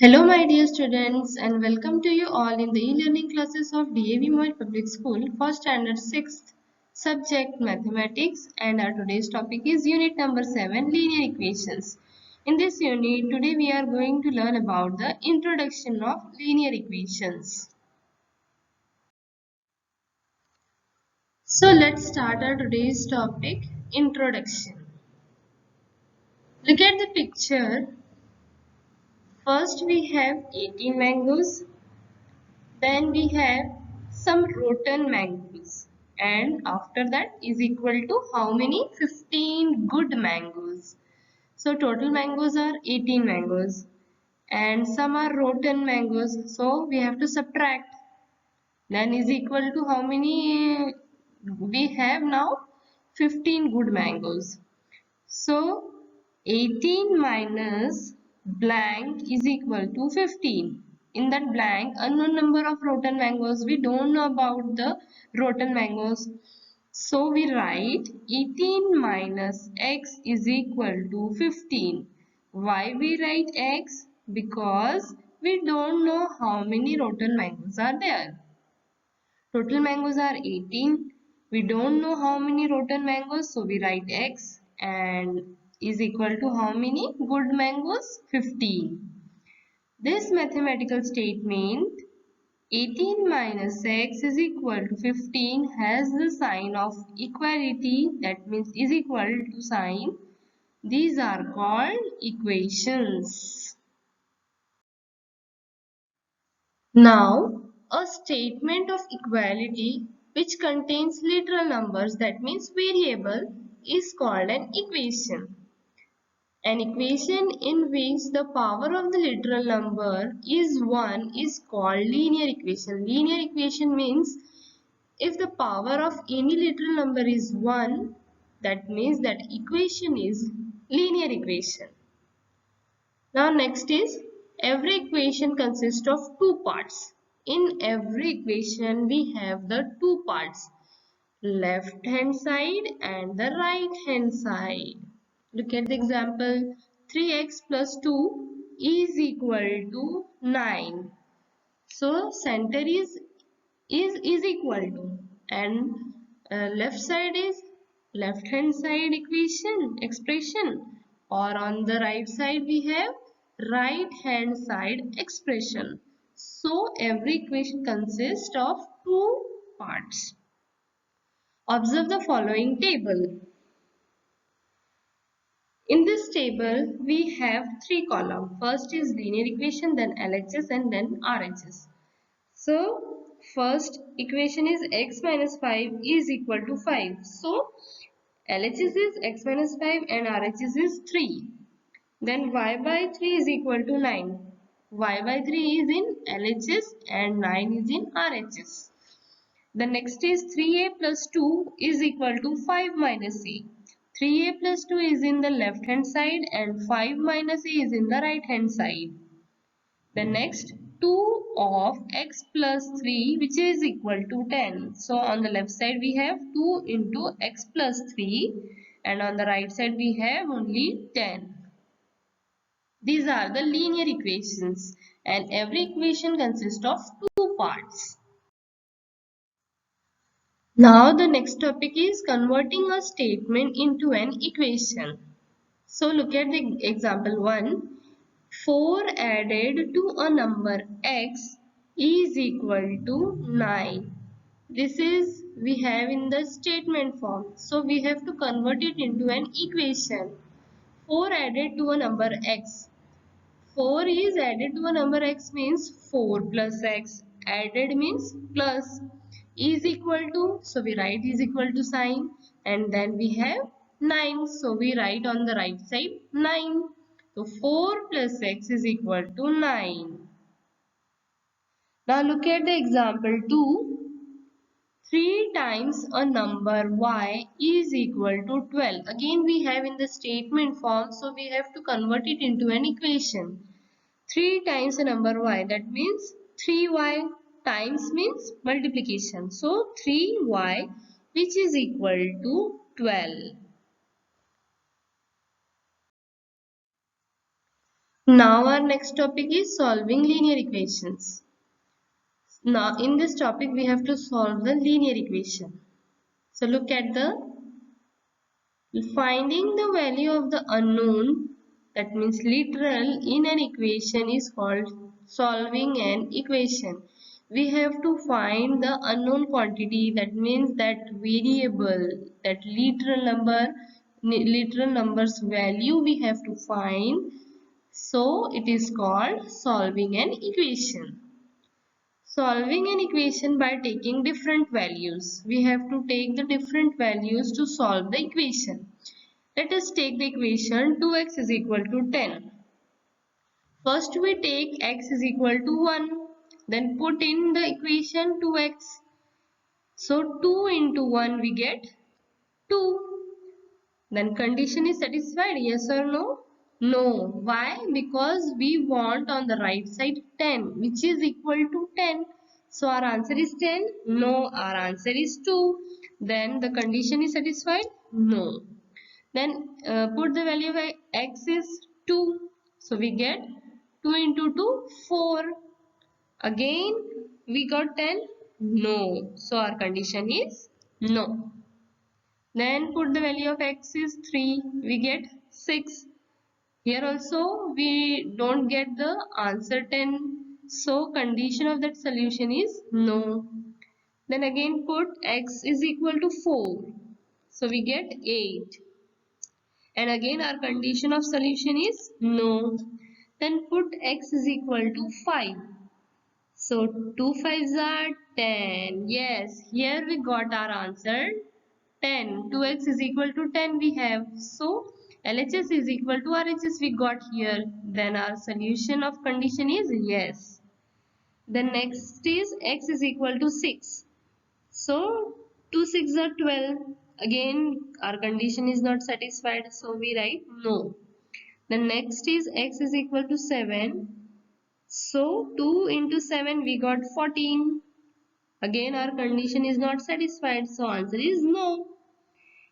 Hello my dear students and welcome to you all in the e-learning classes of DAV Moy Public School for standard 6th subject mathematics, and our today's topic is unit number 7, linear equations. In this unit today we are going to learn about the introduction of linear equations. So let's start our today's topic, introduction. Look at the picture. First we have 18 mangoes. Then we have some rotten mangoes, and after that is equal to how many? 15 good mangoes. So total mangoes are 18 mangoes and some are rotten mangoes, so we have to subtract. Then is equal to how many we have now? 15 good mangoes. So 18 minus blank is equal to 15. In that blank, unknown number of rotten mangoes. We don't know about the rotten mangoes. So we write 18 minus x is equal to 15. Why we write x? Because we don't know how many rotten mangoes are there. Total mangoes are 18. We don't know how many rotten mangoes, so we write x, and is equal to how many good mangoes? 15. This mathematical statement 18 minus x is equal to 15 has the sign of equality, that means is equal to sign. These are called equations. Now, a statement of equality which contains literal numbers, that means variable, is called an equation. An equation in which the power of the literal number is 1 is called linear equation. Linear equation means if the power of any literal number is 1, that means that equation is linear equation. Now next is, every equation consists of two parts. In every equation we have the two parts, left hand side and the right hand side. Look at the example, 3x plus 2 is equal to 9. So center is equal to, and left side is left hand side equation expression, or on the right side we have right hand side expression. So every equation consists of two parts. Observe the following table. In this table we have three columns. First is linear equation, then LHS, and then RHS. So first equation is x minus 5 is equal to 5. So LHS is x minus 5 and RHS is 3. Then y by 3 is equal to 9. Y by 3 is in LHS and 9 is in RHS. The next is 3a plus 2 is equal to 5 minus a. 3a plus 2 is in the left hand side and 5 minus a is in the right hand side. The next, 2 of x plus 3, which is equal to 10. So on the left side we have 2 into x plus 3, and on the right side we have only 10. These are the linear equations, and every equation consists of two parts. Now the next topic is converting a statement into an equation. So look at the example 1. 4 added to a number x is equal to 9. This is we have in the statement form. So we have to convert it into an equation. 4 added to a number x. 4 is added to a number x means 4 plus x. Added means plus. Is equal to, so we write is equal to sign, and then we have 9. So we write on the right side 9. So 4 plus x is equal to 9. Now look at the example 2. 3 times a number y is equal to 12. Again we have in the statement form, so we have to convert it into an equation. 3 times a number y, that means 3y, times means multiplication. So 3y, which is equal to 12. Now our next topic is solving linear equations. Now in this topic we have to solve the linear equation. So look at the finding the value of the unknown, that means literal, in an equation is called solving an equation. We have to find the unknown quantity, that means that variable, that literal numbers value we have to find. So it is called solving an equation. Solving an equation by taking different values. We have to take the different values to solve the equation. Let us take the equation 2x is equal to 10. First we take x is equal to 1. Then put in the equation 2x. So 2 into 1 we get 2. Then condition is satisfied, yes or no? No. Why? Because we want on the right side 10, which is equal to 10. So our answer is 10. No, our answer is 2. Then the condition is satisfied? No. Then put the value of x is 2. So we get 2 into 2, 4. Again we got 10. No. So our condition is no. Then put the value of x is 3. We get 6. Here also we don't get the answer 10. So condition of that solution is no. Then again put x is equal to 4. So we get 8. And again our condition of solution is no. Then put x is equal to 5. So 2 5s are 10. Yes, here we got our answer 10. 2x is equal to 10 we have. So LHS is equal to RHS we got here. Then our solution of condition is yes. Then next is x is equal to 6. So 2 6 are 12. Again our condition is not satisfied, so we write no. Then next is x is equal to 7. So 2 into 7 we got 14. Again our condition is not satisfied, so answer is no.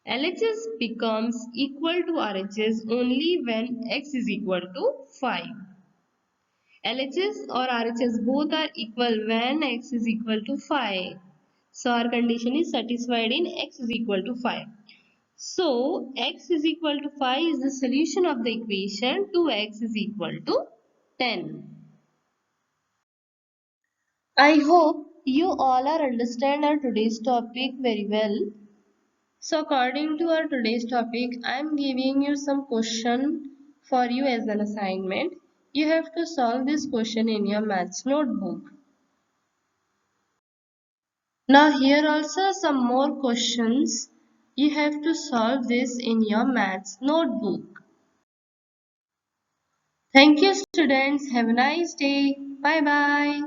LHS becomes equal to RHS only when x is equal to 5. LHS or RHS both are equal when x is equal to 5. So our condition is satisfied in x is equal to 5. So x is equal to 5 is the solution of the equation 2x is equal to 10. I hope you all are understand our today's topic very well. So according to our today's topic, I am giving you some question for you as an assignment. You have to solve this question in your maths notebook. Now here also some more questions. You have to solve this in your maths notebook. Thank you students. Have a nice day. Bye bye.